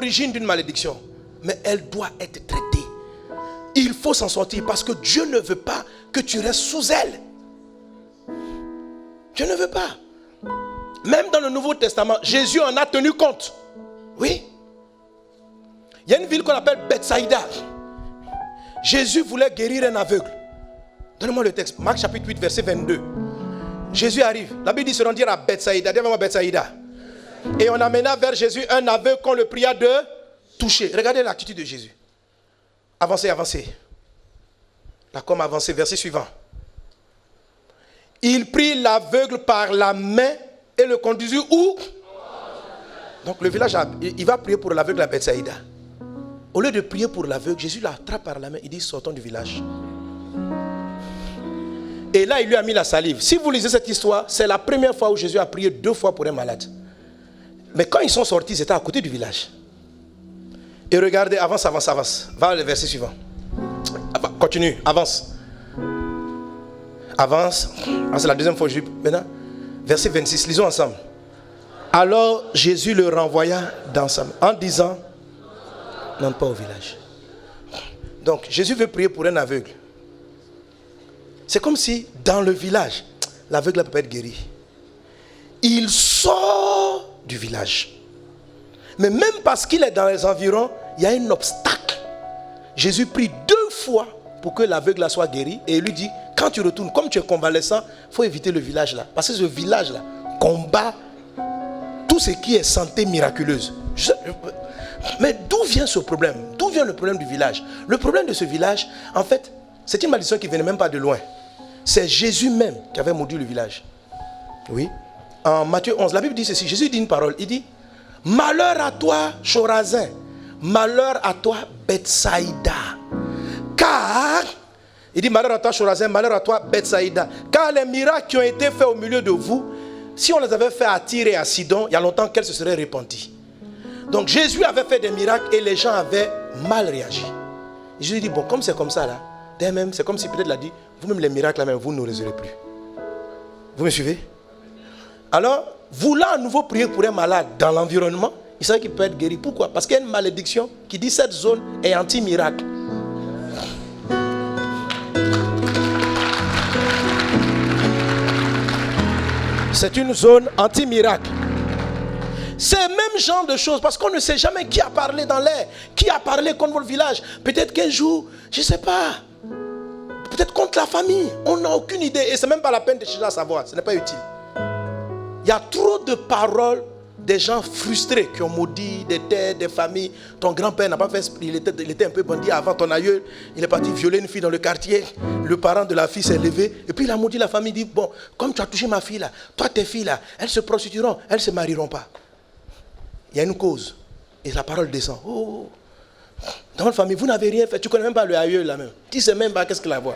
l'origine d'une malédiction. Mais elle doit être traitée. Il faut s'en sortir parce que Dieu ne veut pas que tu restes sous elle. Dieu ne veut pas. Même dans le Nouveau Testament, Jésus en a tenu compte. Oui. Il y a une ville qu'on appelle Bethsaïda. Jésus voulait guérir un aveugle. Donnez-moi le texte. Marc chapitre 8, verset 22. Jésus arrive. La Bible dit se rendir à Bethsaïda. Dis-moi Bethsaïda. Et on amena vers Jésus un aveugle qu'on le pria de toucher. Regardez l'attitude de Jésus. Avancez, avancez. La com avancez. Verset suivant. Il prit l'aveugle par la main et le conduisit où? Donc le village, il va prier pour l'aveugle à Bethsaïda. Au lieu de prier pour l'aveugle, Jésus l'attrape par la main. Il dit sortons du village. Et là, il lui a mis la salive. Si vous lisez cette histoire, c'est la première fois où Jésus a prié 2 fois pour un malade. Mais quand ils sont sortis, ils étaient à côté du village. Et regardez, avance, avance, avance. Va le verset suivant. Continue, avance. Avance. Ah, c'est la deuxième fois que je dis. Maintenant, verset 26, lisons ensemble. Alors Jésus le renvoya dans sa main en disant, n'entre pas au village. Donc Jésus veut prier pour un aveugle. C'est comme si dans le village, l'aveugle ne peut pas être guéri. Il sort du village. Mais même parce qu'il est dans les environs, il y a un obstacle. Jésus prie 2 fois pour que l'aveugle soit guéri. Et il lui dit, quand tu retournes, comme tu es convalescent, il faut éviter le village là. Parce que ce village là combat tout ce qui est santé miraculeuse. Mais d'où vient ce problème? D'où vient le problème du village? Le problème de ce village, en fait, c'est une malédiction qui ne venait même pas de loin. C'est Jésus même qui avait maudit le village. Oui. En Matthieu 11, la Bible dit ceci. Jésus dit une parole. Il dit, malheur à toi, Chorazin. Malheur à toi, Bethsaïda. Car, il dit, malheur à toi, Chorazin. Malheur à toi, Bethsaïda. Car les miracles qui ont été faits au milieu de vous, si on les avait fait à Tyr et à Sidon, il y a longtemps qu'elles se seraient repenties. Donc Jésus avait fait des miracles et les gens avaient mal réagi. Et Jésus dit, bon, comme c'est comme ça là, même, c'est comme si peut-être il a dit, vous-même les miracles là, même vous ne les aurez plus. Vous me suivez? Alors, voulant à nouveau prier pour un malade dans l'environnement, il savait qu'il peut être guéri. Pourquoi? Parce qu'il y a une malédiction qui dit cette zone est anti-miracle. C'est une zone anti-miracle. C'est le même genre de choses parce qu'on ne sait jamais qui a parlé dans l'air, qui a parlé contre le village. Peut-être qu'un jour, je ne sais pas, peut-être contre la famille. On n'a aucune idée et ce n'est même pas la peine de chercher à savoir. Ce n'est pas utile. Il y a trop de paroles des gens frustrés qui ont maudit des terres, des familles. Ton grand-père n'a pas fait, il était un peu bandit avant, ton aïeul, il est parti violer une fille dans le quartier. Le parent de la fille s'est levé et puis il a maudit la famille. Il dit, bon, comme tu as touché ma fille là, toi tes filles là, elles se prostitueront, elles ne se marieront pas. Il y a une cause et la parole descend. Oh, dans votre famille, vous n'avez rien fait, tu ne connais même pas le aïeul là même. Tu ne sais même pas qu'est-ce qu'il a à voir.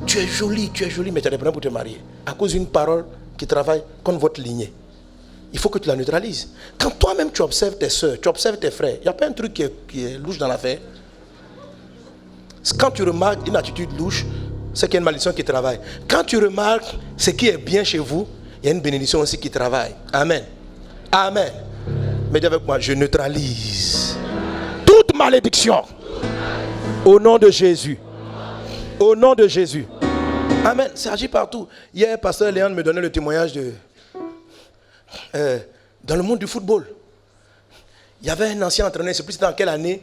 Tu es jolie, mais tu as des problèmes pour te marier. À cause d'une parole qui travaille contre votre lignée. Il faut que tu la neutralises. Quand toi-même tu observes tes soeurs, tu observes tes frères, il n'y a pas un truc qui est louche dans l'affaire. Quand tu remarques une attitude louche, c'est qu'il y a une malédiction qui travaille. Quand tu remarques ce qui est bien chez vous, il y a une bénédiction aussi qui travaille. Amen. Amen. Mais dis avec moi, je neutralise toute malédiction au nom de Jésus. Au nom de Jésus. Amen. Ça agit partout. Hier, pasteur Léon me donnait le témoignage dans le monde du football. Il y avait un ancien entraîneur, je ne sais plus dans quelle année,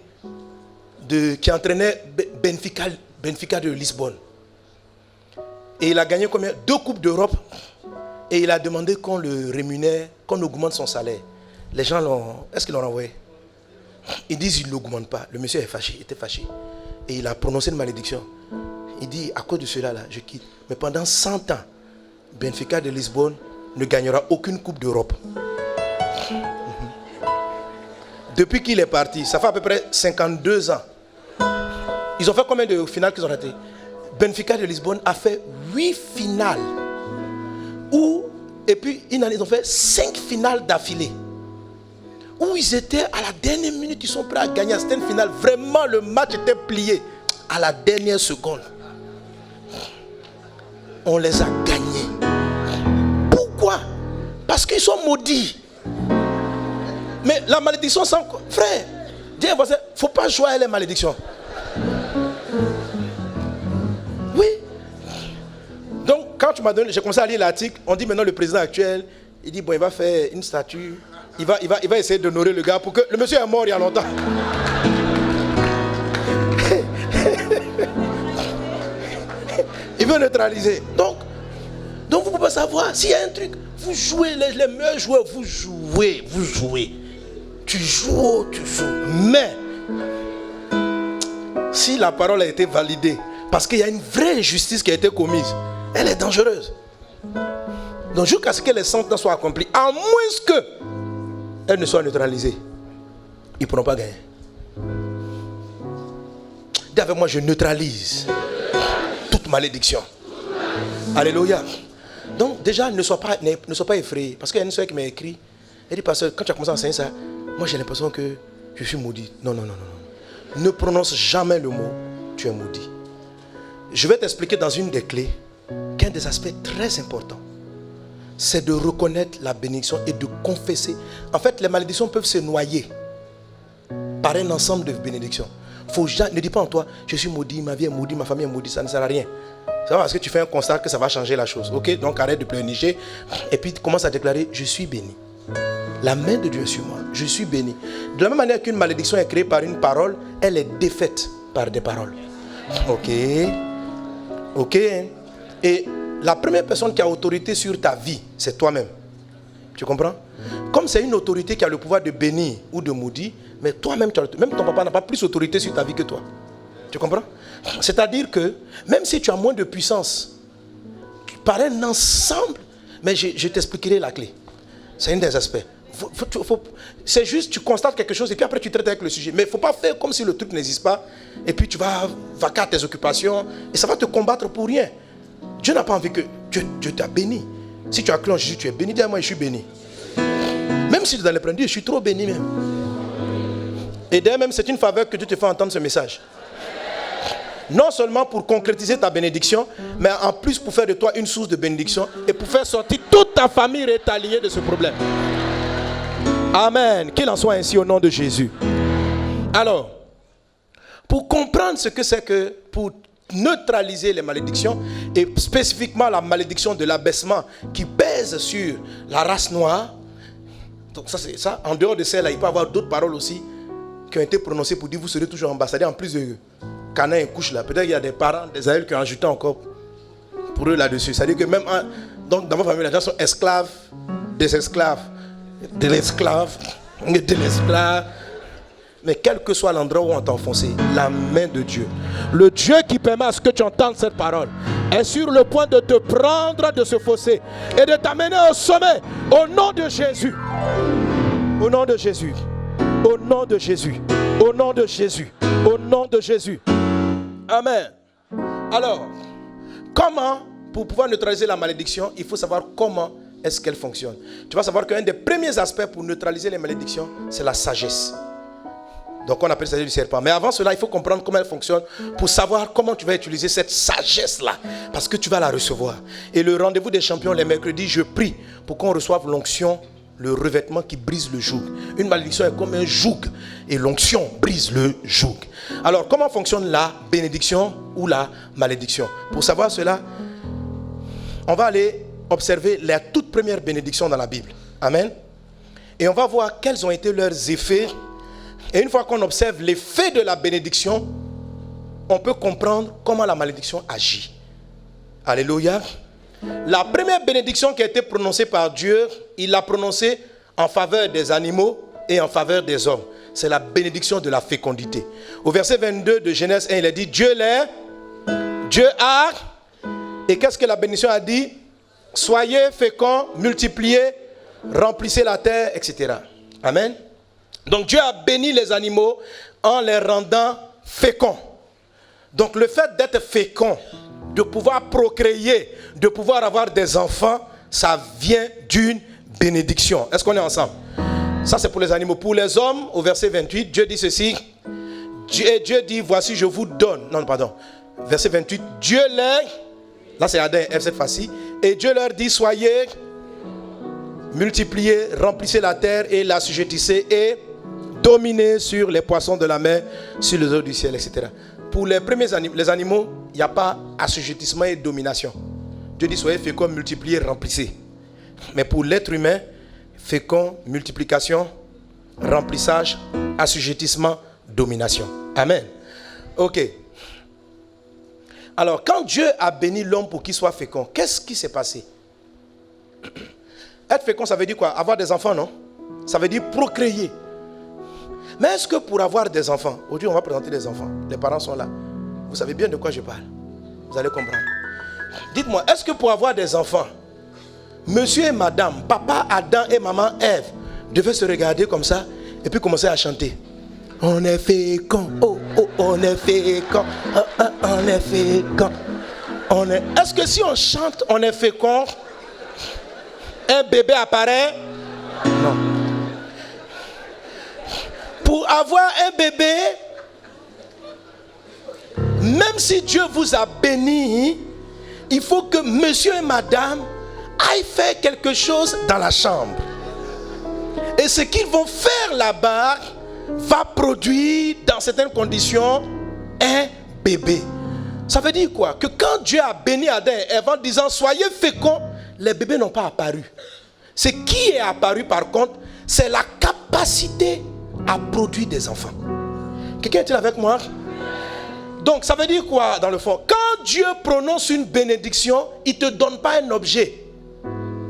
qui entraînait Benfica de Lisbonne. Et il a gagné combien? 2 coupes d'Europe. Et il a demandé qu'on le rémunère, qu'on augmente son salaire. Les gens l'ont... Est-ce qu'ils l'ont renvoyé? Ils disent qu'ils ne l'augmentent pas. Le monsieur est fâché, était fâché. Et il a prononcé une malédiction. Il dit, à cause de cela, là, je quitte. Mais pendant 100 ans, Benfica de Lisbonne ne gagnera aucune coupe d'Europe. Depuis qu'il est parti, ça fait à peu près 52 ans. Ils ont fait combien de finales qu'ils ont raté? Benfica de Lisbonne a fait 8 finales. Et puis, ils ont fait 5 finales d'affilée. Où ils étaient à la dernière minute, ils sont prêts à gagner. C'était une finale. Vraiment, le match était plié à la dernière seconde. On les a gagnés. Pourquoi? Parce qu'ils sont maudits. Mais la malédiction sans... Frère, Dis à voisin, il ne faut pas jouer à les malédictions. Oui. Donc, quand tu m'as donné, j'ai commencé à lire l'article, on dit maintenant le président actuel, il dit, bon, il va faire une statue, il va essayer d'honorer le gars pour que... Le monsieur est mort il y a longtemps. Il veut neutraliser. Donc vous pouvez savoir, s'il y a un truc, vous jouez, les meilleurs joueurs, vous jouez. Tu joues. Mais, si la parole a été validée, parce qu'il y a une vraie injustice qui a été commise, elle est dangereuse. Donc jusqu'à ce que les sentences soient accomplies, à moins qu'elles ne soient neutralisées, ils ne pourront pas gagner. Dis avec moi, je neutralise toute malédiction. Alléluia. Donc déjà, ne sois pas effrayé. Parce qu'il y a une soeur qui m'a écrit. Elle dit, pasteur, quand tu as commencé à enseigner ça, moi j'ai l'impression que je suis maudit. Non. Ne prononce jamais le mot, tu es maudit. Je vais t'expliquer dans une des clés qu'un des aspects très importants, c'est de reconnaître la bénédiction et de confesser. En fait, les malédictions peuvent se noyer par un ensemble de bénédictions. Ne dis pas en toi, je suis maudit, ma vie est maudite, ma famille est maudite, ça ne sert à rien. C'est parce que tu fais un constat que ça va changer la chose. Ok, donc arrête de pleurnicher et puis commence à déclarer, je suis béni. La main de Dieu est sur moi, je suis béni. De la même manière qu'une malédiction est créée par une parole, elle est défaite par des paroles. Ok. Et la première personne qui a autorité sur ta vie, c'est toi-même. Tu comprends? Comme c'est une autorité qui a le pouvoir de bénir ou de maudire, mais toi-même, même ton papa n'a pas plus d'autorité sur ta vie que toi. Tu comprends? C'est-à-dire que, même si tu as moins de puissance, par un ensemble, mais je t'expliquerai la clé. C'est un des aspects. C'est juste, tu constates quelque chose et puis après tu traites avec le sujet. Mais il ne faut pas faire comme si le truc n'existe pas et puis tu vas vaquer à tes occupations et ça va te combattre pour rien. Dieu n'a pas envie que Dieu t'a béni. Si tu as cru en Jésus, tu es béni. Dis-moi, je suis béni. Même si tu es dans les prédits, je suis trop béni même. Et d'ailleurs même, c'est une faveur que Dieu te fait entendre ce message. Non seulement pour concrétiser ta bénédiction, mais en plus pour faire de toi une source de bénédiction et pour faire sortir toute ta famille rétaliée de ce problème. Amen. Qu'il en soit ainsi au nom de Jésus. Alors, pour comprendre ce que c'est que, pour neutraliser les malédictions, et spécifiquement la malédiction de l'abaissement qui pèse sur la race noire, donc ça c'est ça, en dehors de celle-là, il peut y avoir d'autres paroles aussi qui ont été prononcées pour dire vous serez toujours ambassadeur en plus de Cana et couche là. Peut-être qu'il y a des parents, des aïeux qui ont ajouté encore pour eux là-dessus. C'est-à-dire que même donc dans ma famille, les gens sont esclaves, des esclaves, de l'esclave, de l'esclave. Mais quel que soit l'endroit où on t'a enfoncé, la main de Dieu, le Dieu qui permet à ce que tu entendes cette parole, est sur le point de te prendre de ce fossé et de t'amener au sommet au nom de Jésus. Au nom de Jésus. Au nom de Jésus. Au nom de Jésus. Au nom de Jésus. Amen. Alors, comment, pour pouvoir neutraliser la malédiction, il faut savoir comment est-ce qu'elle fonctionne. Tu vas savoir qu'un des premiers aspects pour neutraliser les malédictions, c'est la sagesse. Donc on appelle ça du serpent. Mais avant cela, il faut comprendre comment elle fonctionne pour savoir comment tu vas utiliser cette sagesse-là. Parce que tu vas la recevoir. Et le rendez-vous des champions les mercredis, je prie pour qu'on reçoive l'onction, le revêtement qui brise le joug. Une malédiction est comme un joug. Et l'onction brise le joug. Alors comment fonctionne la bénédiction ou la malédiction? Pour savoir cela, on va aller observer la toute première bénédiction dans la Bible. Amen. Et on va voir quels ont été leurs effets. Et une fois qu'on observe l'effet de la bénédiction, on peut comprendre comment la malédiction agit. Alléluia. La première bénédiction qui a été prononcée par Dieu, il l'a prononcée en faveur des animaux et en faveur des hommes. C'est la bénédiction de la fécondité. Au verset 22 de Genèse 1, il a dit Dieu a. Et qu'est-ce que la bénédiction a dit? Soyez féconds, multipliez, remplissez la terre, etc. Amen. Donc Dieu a béni les animaux en les rendant féconds. Donc le fait d'être fécond, de pouvoir procréer, de pouvoir avoir des enfants, ça vient d'une bénédiction. Est-ce qu'on est ensemble? Ça c'est pour les animaux. Pour les hommes, au verset 28, Dieu dit ceci. Dieu dit, voici je vous donne. Non, pardon. Verset 28, Dieu les... Là c'est Adam et Ève cette fois-ci. Et Dieu leur dit, soyez, multipliez, remplissez la terre et l'assujettissez et dominer sur les poissons de la mer, sur les eaux du ciel, etc. Pour les premiers animaux, il n'y a pas assujettissement et domination. Dieu dit soyez féconds, multipliez, remplissez. Mais pour l'être humain, fécond, multiplication, remplissage, assujettissement, domination. Amen. Ok. Alors, quand Dieu a béni l'homme pour qu'il soit fécond, qu'est-ce qui s'est passé? Être fécond, ça veut dire quoi? Avoir des enfants, non? Ça veut dire procréer. Mais est-ce que pour avoir des enfants, aujourd'hui on va présenter des enfants, les parents sont là, vous savez bien de quoi je parle, vous allez comprendre. Dites-moi, est-ce que pour avoir des enfants, monsieur et madame, papa Adam et maman Ève devaient se regarder comme ça et puis commencer à chanter? On est fécond, oh oh, on est fécond, oh, oh, on est fécond. Est-ce que si on chante on est fécond, un bébé apparaît? Non. Pour avoir un bébé, même si Dieu vous a béni, il faut que monsieur et madame aillent faire quelque chose dans la chambre. Et ce qu'ils vont faire là-bas va produire dans certaines conditions un bébé. Ça veut dire quoi? Que quand Dieu a béni Adam et Ève en disant soyez féconds, les bébés n'ont pas apparu. Ce qui est apparu par contre, c'est la capacité à produire des enfants. Quelqu'un est-il avec moi? Donc ça veut dire quoi dans le fond? Quand Dieu prononce une bénédiction, il ne te donne pas un objet,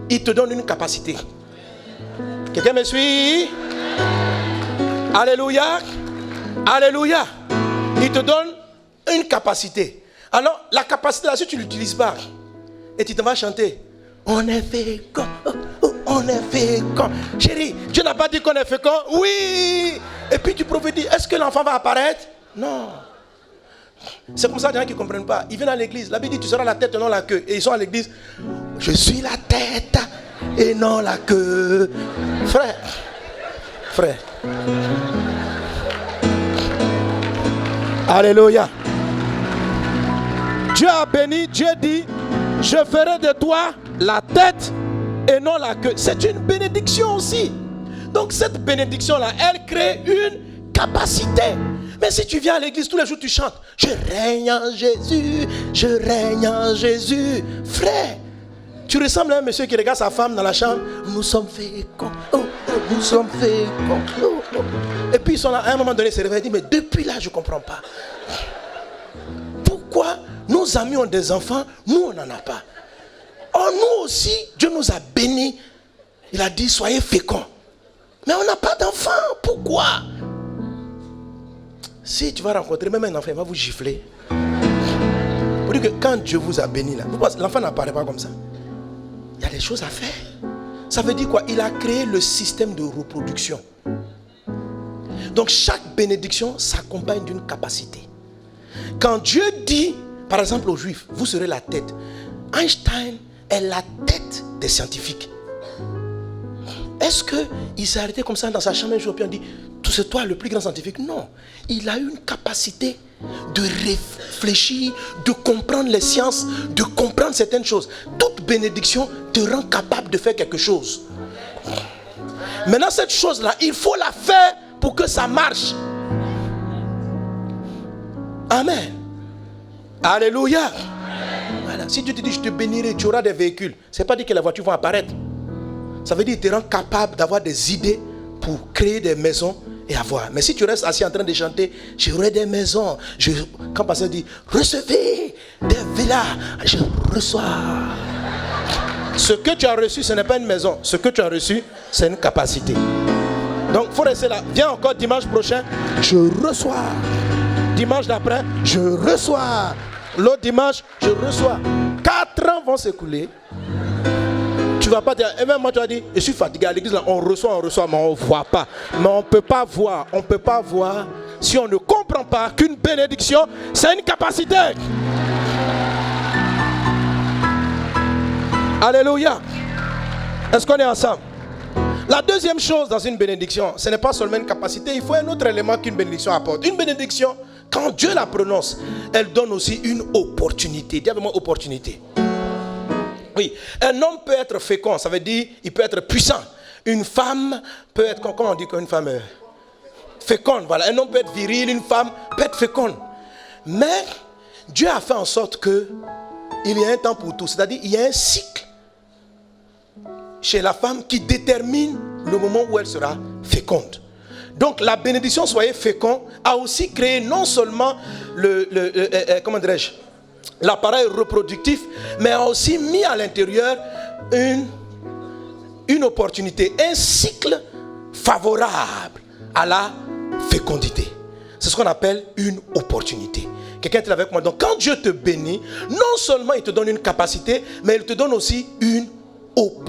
il te donne une capacité. Quelqu'un me suit? Alléluia. Alléluia. Il te donne une capacité. Alors la capacité là, si tu ne l'utilises pas, et tu te vas chanter, on est fécond, on est fécond. Chérie, Dieu n'a pas dit qu'on est fécond? Oui. Et puis tu prophétises, est-ce que l'enfant va apparaître? Non. C'est comme ça qu'il y en a qui ne comprennent pas. Ils viennent à l'église, la Bible dit tu seras la tête et non la queue. Et ils sont à l'église, je suis la tête et non la queue. Frère. Alléluia. Dieu a béni, Dieu dit, je ferai de toi la tête et non la queue. C'est une bénédiction aussi. Donc cette bénédiction-là, elle crée une capacité. Mais si tu viens à l'église tous les jours, tu chantes, je règne en Jésus, je règne en Jésus. Frère, tu ressembles à un monsieur qui regarde sa femme dans la chambre. Nous sommes féconds, nous sommes féconds. Et puis ils sont là, à un moment donné, ils se réveillent et disent, mais depuis là, je ne comprends pas. Pourquoi nos amis ont des enfants, nous on n'en a pas? Oh, nous aussi, Dieu nous a bénis. Il a dit, soyez féconds. Mais on n'a pas d'enfants. Pourquoi? Si tu vas rencontrer même un enfant, il va vous gifler. Pour dire que quand Dieu vous a béni, là, l'enfant n'apparaît pas comme ça. Il y a des choses à faire. Ça veut dire quoi? Il a créé le système de reproduction. Donc chaque bénédiction s'accompagne d'une capacité. Quand Dieu dit, par exemple aux Juifs, vous serez la tête. Einstein est la tête des scientifiques. Est-ce qu'il s'est arrêté comme ça dans sa chambre un jour et on dit, c'est toi le plus grand scientifique? Non. Il a eu une capacité de réfléchir, de comprendre les sciences, de comprendre certaines choses. Toute bénédiction te rend capable de faire quelque chose. Maintenant, cette chose-là, il faut la faire pour que ça marche. Amen. Alléluia. Voilà. Si Dieu te dit, je te bénirai, tu auras des véhicules, ce n'est pas dit que les voitures vont apparaître. Ça veut dire qu'il te rend capable d'avoir des idées pour créer des maisons et avoir. Mais si tu restes assis en train de chanter, j'aurai des maisons. Quand le pasteur dit, recevez des villas, je reçois. Ce que tu as reçu, ce n'est pas une maison. Ce que tu as reçu, c'est une capacité. Donc, il faut rester là. Viens encore dimanche prochain, je reçois. Dimanche d'après, je reçois. L'autre dimanche, je reçois. 4 ans vont s'écouler. Tu ne vas pas dire, et même moi tu as dit, je suis fatigué à l'église, là, on reçoit, mais on ne voit pas. Mais on ne peut pas voir, si on ne comprend pas qu'une bénédiction, c'est une capacité. Alléluia. Est-ce qu'on est ensemble? La deuxième chose dans une bénédiction, ce n'est pas seulement une capacité, il faut un autre élément qu'une bénédiction apporte. Une bénédiction, quand Dieu la prononce, elle donne aussi une opportunité. Dis avec moi opportunité. Oui, un homme peut être fécond, ça veut dire il peut être puissant. Une femme peut être, comment on dit qu'une femme féconde. Voilà, un homme peut être viril, une femme peut être féconde. Mais Dieu a fait en sorte que il y a un temps pour tout. C'est-à-dire, il y a un cycle chez la femme qui détermine le moment où elle sera féconde. Donc la bénédiction soyez fécond a aussi créé non seulement comment dirais-je, l'appareil reproductif, mais a aussi mis à l'intérieur une opportunité, un cycle favorable à la fécondité. C'est ce qu'on appelle une opportunité. Quelqu'un est avec moi. Donc quand Dieu te bénit, non seulement il te donne une capacité, mais il te donne aussi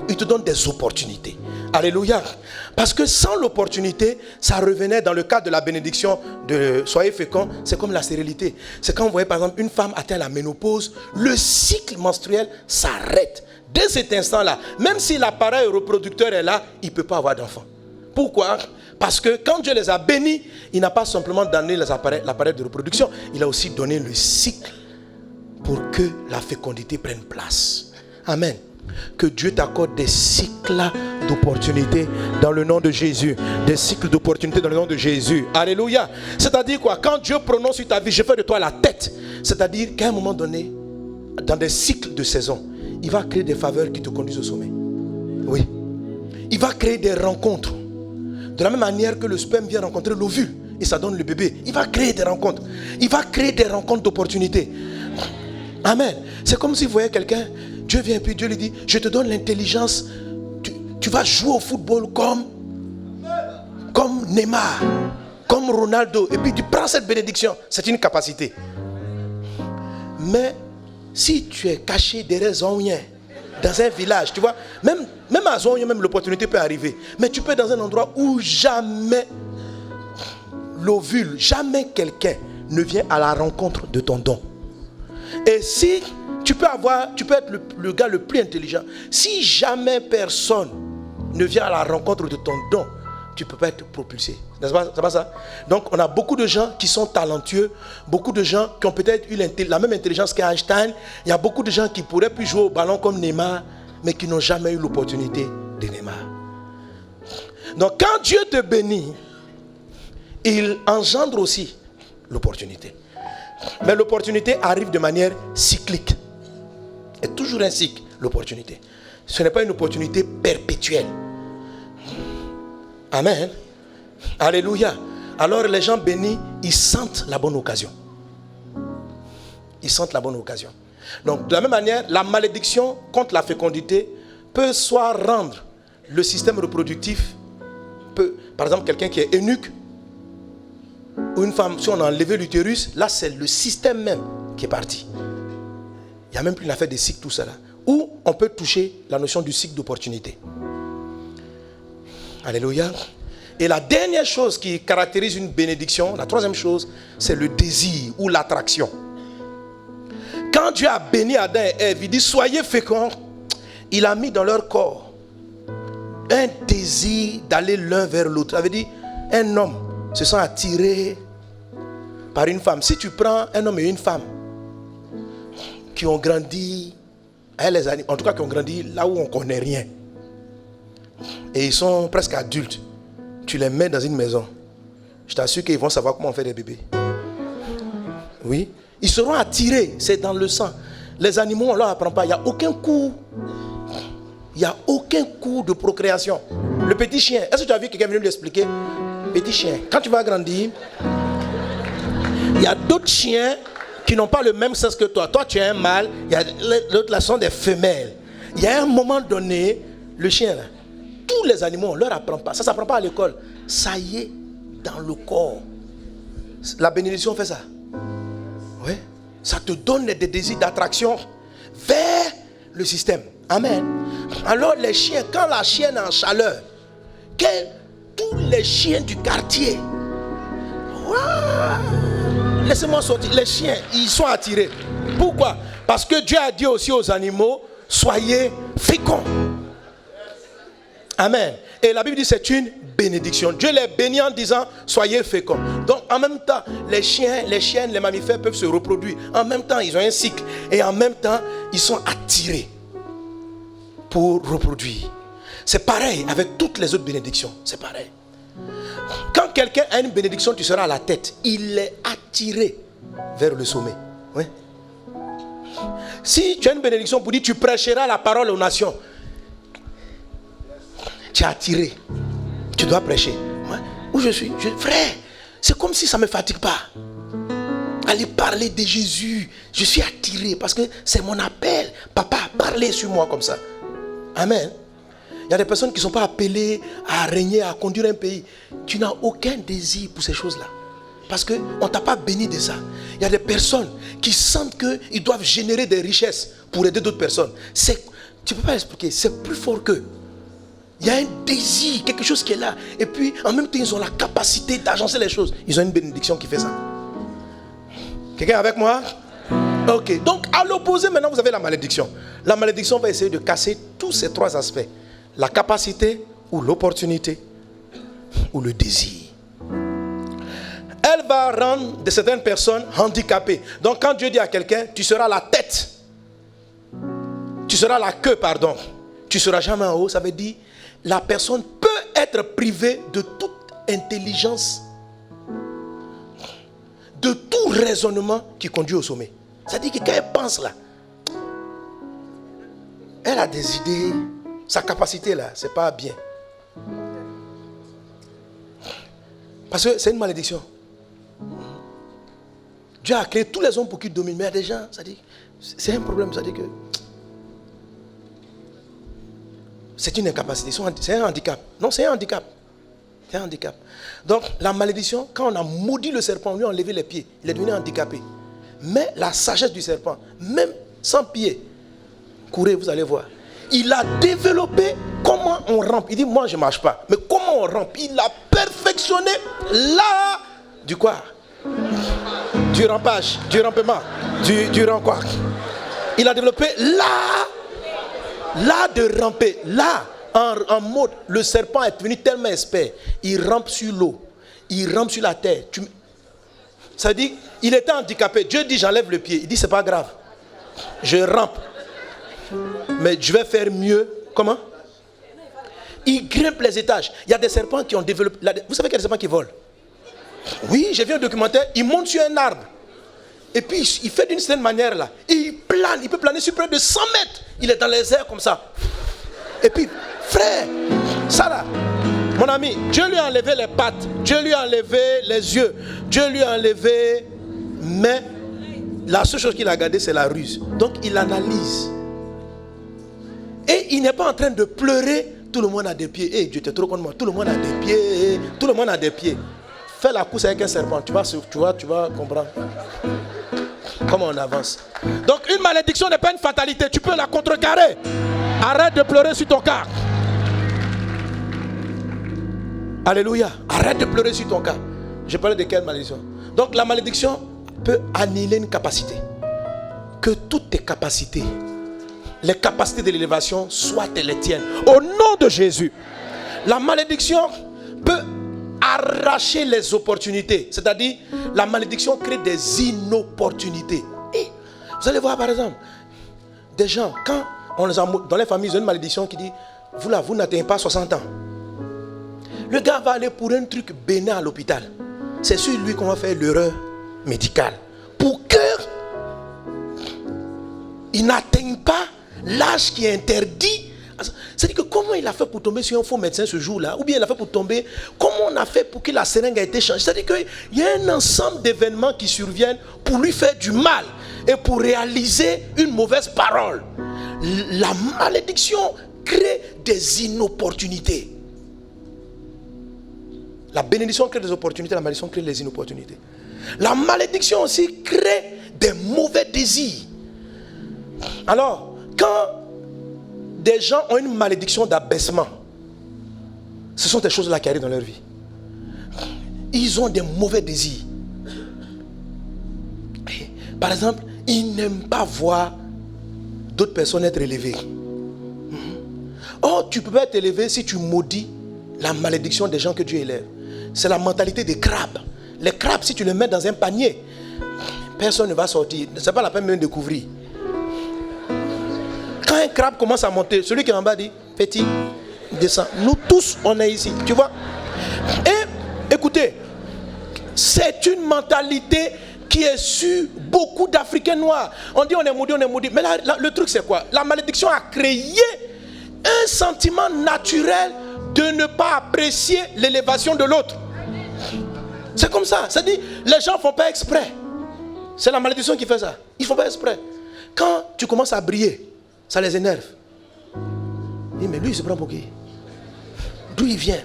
il te donne des opportunités. Alléluia. Parce que sans l'opportunité, ça revenait dans le cadre de la bénédiction de soyez fécond, c'est comme la stérilité. C'est quand vous voyez par exemple une femme atteint la ménopause, le cycle menstruel s'arrête. Dès cet instant-là, même si l'appareil reproducteur est là, il ne peut pas avoir d'enfant. Pourquoi? Parce que quand Dieu les a bénis, il n'a pas simplement donné l'appareil de reproduction, il a aussi donné le cycle pour que la fécondité prenne place. Amen. Que Dieu t'accorde des cycles d'opportunités dans le nom de Jésus. Des cycles d'opportunités dans le nom de Jésus. Alléluia. C'est-à-dire quoi? Quand Dieu prononce sur ta vie, je fais de toi la tête. C'est-à-dire qu'à un moment donné, dans des cycles de saison, il va créer des faveurs qui te conduisent au sommet. Oui. Il va créer des rencontres. De la même manière que le sperme vient rencontrer l'ovule et ça donne le bébé. Il va créer des rencontres. Il va créer des rencontres d'opportunités. Amen. C'est comme si vous voyez quelqu'un, Dieu vient et puis Dieu lui dit, je te donne l'intelligence, tu vas jouer au football comme Neymar, comme Ronaldo. Et puis tu prends cette bénédiction, c'est une capacité. Mais si tu es caché derrière Zonyen, dans un village, tu vois, même à Zonyen, même l'opportunité peut arriver. Mais tu peux être dans un endroit où jamais l'ovule, jamais quelqu'un ne vient à la rencontre de ton don. Et si tu peux être le gars le plus intelligent, si jamais personne ne vient à la rencontre de ton don, tu ne peux pas être propulsé. N'est-ce pas, c'est pas ça? Donc on a beaucoup de gens qui sont talentueux, beaucoup de gens qui ont peut-être eu la même intelligence qu'Einstein. Il y a beaucoup de gens qui pourraient plus jouer au ballon comme Neymar, mais qui n'ont jamais eu l'opportunité de Neymar. Donc quand Dieu te bénit, il engendre aussi l'opportunité. Mais l'opportunité arrive de manière cyclique. Il y a toujours un cycle, l'opportunité. Ce n'est pas une opportunité perpétuelle. Amen. Alléluia. Alors les gens bénis, ils sentent la bonne occasion. Ils sentent la bonne occasion. Donc de la même manière, la malédiction contre la fécondité peut soit rendre le système reproductif, par exemple quelqu'un qui est eunuque, ou une femme, si on a enlevé l'utérus, là c'est le système même qui est parti. Il n'y a même plus une affaire de cycle, tout ça là. Ou on peut toucher la notion du cycle d'opportunité. Alléluia. Et la dernière chose qui caractérise une bénédiction, la troisième chose, c'est le désir ou l'attraction. Quand Dieu a béni Adam et Ève, il dit soyez féconds, il a mis dans leur corps un désir d'aller l'un vers l'autre. Ça veut dire un homme se sent attiré par une femme. Si tu prends un homme et une femme qui ont grandi, en tout cas qui ont grandi là où on ne connaît rien, et ils sont presque adultes, tu les mets dans une maison, je t'assure qu'ils vont savoir comment on fait des bébés. Oui, ils seront attirés, c'est dans le sang. Les animaux, on ne leur apprend pas, il n'y a aucun cours. Il n'y a aucun cours de procréation. Le petit chien, est-ce que tu as vu quelqu'un venir lui expliquer? Petit chien, quand tu vas grandir, il y a d'autres chiens qui n'ont pas le même sens que toi. Toi, tu es un mâle, il y a l'autre, là sont des femelles. Il y a un moment donné, le chien, là, tous les animaux, on ne leur apprend pas. Ça ne s'apprend pas à l'école. Ça y est, dans le corps. La bénédiction fait ça. Oui. Ça te donne des désirs d'attraction vers le système. Amen. Alors les chiens, quand la chienne est en chaleur, tous les chiens du quartier, laissez-moi sortir, les chiens, ils sont attirés. Pourquoi? Parce que Dieu a dit aussi aux animaux, soyez féconds. Amen. Et la Bible dit c'est une bénédiction. Dieu les bénit en disant soyez féconds. Donc en même temps, les chiens, les chiennes, les mammifères peuvent se reproduire. En même temps, ils ont un cycle. Et en même temps, ils sont attirés pour reproduire. C'est pareil avec toutes les autres bénédictions. C'est pareil. Quand quelqu'un a une bénédiction, tu seras à la tête. Il est attiré vers le sommet. Oui. Si tu as une bénédiction pour dire tu prêcheras la parole aux nations, tu es attiré. Tu dois prêcher. Moi, où je suis, frère, c'est comme si ça ne me fatigue pas. Aller parler de Jésus, je suis attiré parce que c'est mon appel. Papa, parlez sur moi comme ça. Amen. Il y a des personnes qui ne sont pas appelées à régner, à conduire un pays. Tu n'as aucun désir pour ces choses-là. Parce qu'on ne t'a pas béni de ça. Il y a des personnes qui sentent qu'ils doivent générer des richesses pour aider d'autres personnes. Tu ne peux pas expliquer, c'est plus fort qu'eux. Il y a un désir, quelque chose qui est là. Et puis, en même temps, ils ont la capacité d'agencer les choses. Ils ont une bénédiction qui fait ça. Quelqu'un avec moi? Ok. Donc, à l'opposé, maintenant, vous avez la malédiction. La malédiction va essayer de casser tous ces trois aspects. La capacité ou l'opportunité ou le désir. Elle va rendre de certaines personnes handicapées. Donc, quand Dieu dit à quelqu'un, tu seras la tête. Tu seras la queue, pardon. Tu ne seras jamais en haut. Ça veut dire, la personne peut être privée de toute intelligence, de tout raisonnement qui conduit au sommet. C'est-à-dire que quand elle pense là, elle a des idées, sa capacité là, c'est pas bien. Parce que c'est une malédiction. Dieu a créé tous les hommes pour qu'ils dominent, mais il y a des gens, ça dit, c'est un problème, ça dit que c'est une incapacité, c'est un handicap. Non, c'est un handicap. C'est un handicap. Donc, la malédiction, quand on a maudit le serpent, on lui a enlevé les pieds, il est devenu handicapé. Mais la sagesse du serpent, même sans pied, courez, vous allez voir. Il a développé comment on rampe. Il dit, moi je ne marche pas. Mais comment on rampe? Il a perfectionné l'art du quoi? Du rampage, du rampement, du rang quoi? Il a développé l'art de ramper. Là, en mode, le serpent est devenu tellement expert. Il rampe sur l'eau. Il rampe sur la terre. Ça veut dire, il était handicapé. Dieu dit, j'enlève le pied. Il dit, c'est pas grave. Je rampe. Mais je vais faire mieux. Comment? Il grimpe les étages. Il y a des serpents qui ont développé. Vous savez qu'il y a des serpents qui volent? Oui, j'ai vu un documentaire. Il monte sur un arbre. Et puis, il fait d'une certaine manière là. Il plane. Il peut planer sur près de 100 mètres. Il est dans les airs comme ça. Et puis, frère, ça là, mon ami, Dieu lui a enlevé les pattes. Dieu lui a enlevé les yeux. Dieu lui a enlevé. Mais la seule chose qu'il a gardée, c'est la ruse. Donc, il analyse. Et il n'est pas en train de pleurer. Tout le monde a des pieds. Hey, Dieu t'es trop contre moi. Tout le monde a des pieds. Tout le monde a des pieds. Fais la course avec un serpent. Tu vas comprendre. Comment on avance. Donc une malédiction n'est pas une fatalité. Tu peux la contrecarrer. Arrête de pleurer sur ton cas. Alléluia. Arrête de pleurer sur ton cas. Je parlais de quelle malédiction? Donc la malédiction peut annihiler une capacité. Que toutes tes capacités, les capacités de l'élévation soient les tiennes. Au nom de Jésus. La malédiction peut arracher les opportunités. C'est-à-dire, la malédiction crée des inopportunités. Et vous allez voir par exemple, des gens, quand on les a, dans les familles, ils ont une malédiction qui dit, vous là, vous n'atteignez pas 60 ans. Le gars va aller pour un truc bénin à l'hôpital. C'est sur lui qu'on va faire l'erreur médicale. Pour qu'il n'atteigne pas l'âge qui est interdit. C'est-à-dire que comment il a fait pour tomber sur un faux médecin ce jour-là? Ou bien il a fait pour tomber? Comment on a fait pour que la seringue a été changée? C'est-à-dire qu'il y a un ensemble d'événements qui surviennent pour lui faire du mal et pour réaliser une mauvaise parole. La malédiction crée des inopportunités. La bénédiction crée des opportunités, la malédiction crée des inopportunités. La malédiction aussi crée des mauvais désirs. Alors, quand des gens ont une malédiction d'abaissement, ce sont des choses-là qui arrivent dans leur vie. Ils ont des mauvais désirs. Par exemple, ils n'aiment pas voir d'autres personnes être élevées. Oh, tu peux pas être élevé si tu maudis la malédiction des gens que Dieu élève. C'est la mentalité des crabes. Les crabes, si tu les mets dans un panier, personne ne va sortir. Ce n'est pas la peine même de couvrir. Quand un crabe commence à monter, celui qui est en bas dit, petit, descend. Nous tous, on est ici. Tu vois? Et C'est une mentalité qui est sur beaucoup d'Africains noirs. On dit on est maudit, on est maudit. Mais là, le truc c'est quoi? La malédiction a créé un sentiment naturel de ne pas apprécier l'élévation de l'autre. C'est comme ça. C'est-à-dire, les gens ne font pas exprès. C'est la malédiction qui fait ça. Ils ne font pas exprès. Quand tu commences à briller, ça les énerve. Ils disent, mais lui, il se prend pour qui? D'où il vient?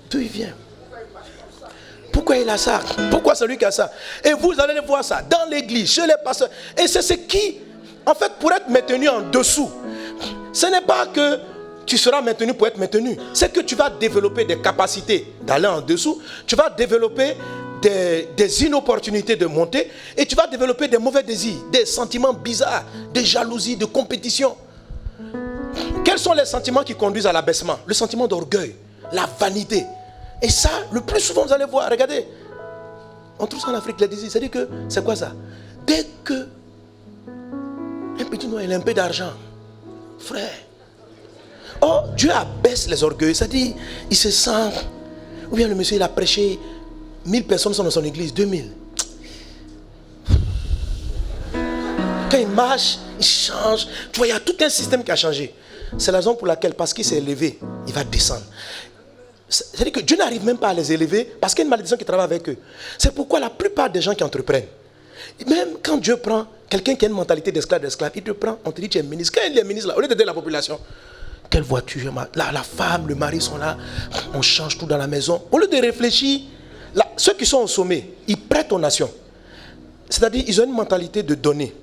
D'où il vient? Pourquoi il a ça? Pourquoi c'est lui qui a ça? Et vous allez voir ça dans l'église, chez les pasteurs. Et c'est ce qui, en fait, pour être maintenu en dessous, ce n'est pas que tu seras maintenu pour être maintenu. C'est que tu vas développer des capacités d'aller en dessous. Tu vas développer des inopportunités de monter. Et tu vas développer des mauvais désirs, des sentiments bizarres, des jalousies, de compétition. Quels sont les sentiments qui conduisent à l'abaissement? Le sentiment d'orgueil, la vanité. Et ça, le plus souvent, vous allez voir, regardez, on trouve ça en Afrique, les désirs. C'est-à-dire que, c'est quoi ça? Dès que un petit noir, il a un peu d'argent, frère. Oh, Dieu abaisse les orgueils. C'est-à-dire, il se sent, ou bien le monsieur, il a prêché, 1000 personnes sont dans son église, 2000. Quand il marche, il change. Tu vois, il y a tout un système qui a changé. C'est la raison pour laquelle, parce qu'il s'est élevé, il va descendre. C'est-à-dire que Dieu n'arrive même pas à les élever parce qu'il y a une malédiction qui travaille avec eux. C'est pourquoi la plupart des gens qui entreprennent, même quand Dieu prend quelqu'un qui a une mentalité d'esclave, il te prend, on te dit tu es ministre. Quand il est ministre là, au lieu d'aider la population, quelle voiture, la femme, le mari sont là, on change tout dans la maison. Au lieu de réfléchir, là, ceux qui sont au sommet, ils prêtent aux nations. C'est-à-dire ils ont une mentalité de donner.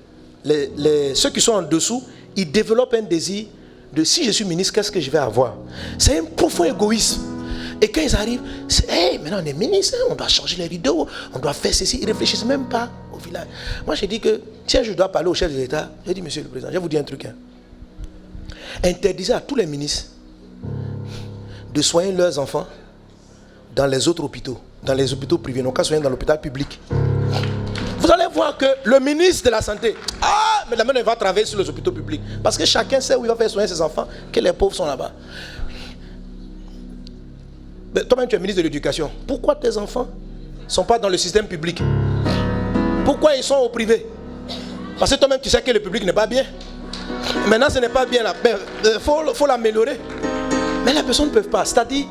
Ceux qui sont en dessous, ils développent un désir de si je suis ministre, qu'est-ce que je vais avoir? C'est un profond égoïsme. Et quand ils arrivent, c'est hey, maintenant on est ministre, on doit changer les rideaux, on doit faire ceci. Ils ne réfléchissent même pas au village. Moi j'ai dit que si je dois parler au chef de l'État, j'ai dit monsieur le président, je vais vous dire un truc. Interdisez à tous les ministres de soigner leurs enfants dans les autres hôpitaux, dans les hôpitaux privés, non qu'à soigner dans l'hôpital public. Vous allez voir que le ministre de la Santé, mais la main va travailler sur les hôpitaux publics. Parce que chacun sait où il va faire soigner ses enfants, que les pauvres sont là-bas. Toi-même, tu es ministre de l'Éducation. Pourquoi tes enfants ne sont pas dans le système public? Pourquoi ils sont au privé? Parce que toi-même, tu sais que le public n'est pas bien. Maintenant, ce n'est pas bien là. Il faut l'améliorer. Mais les personnes ne peuvent pas. C'est-à-dire,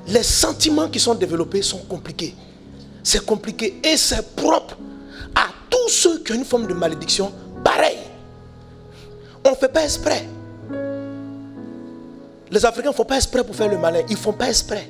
les sentiments qui sont développés sont compliqués. C'est compliqué et c'est propre à tous ceux qui ont une forme de malédiction pareil. On ne fait pas exprès. Les Africains ne font pas exprès pour faire le malin. Ils ne font pas exprès.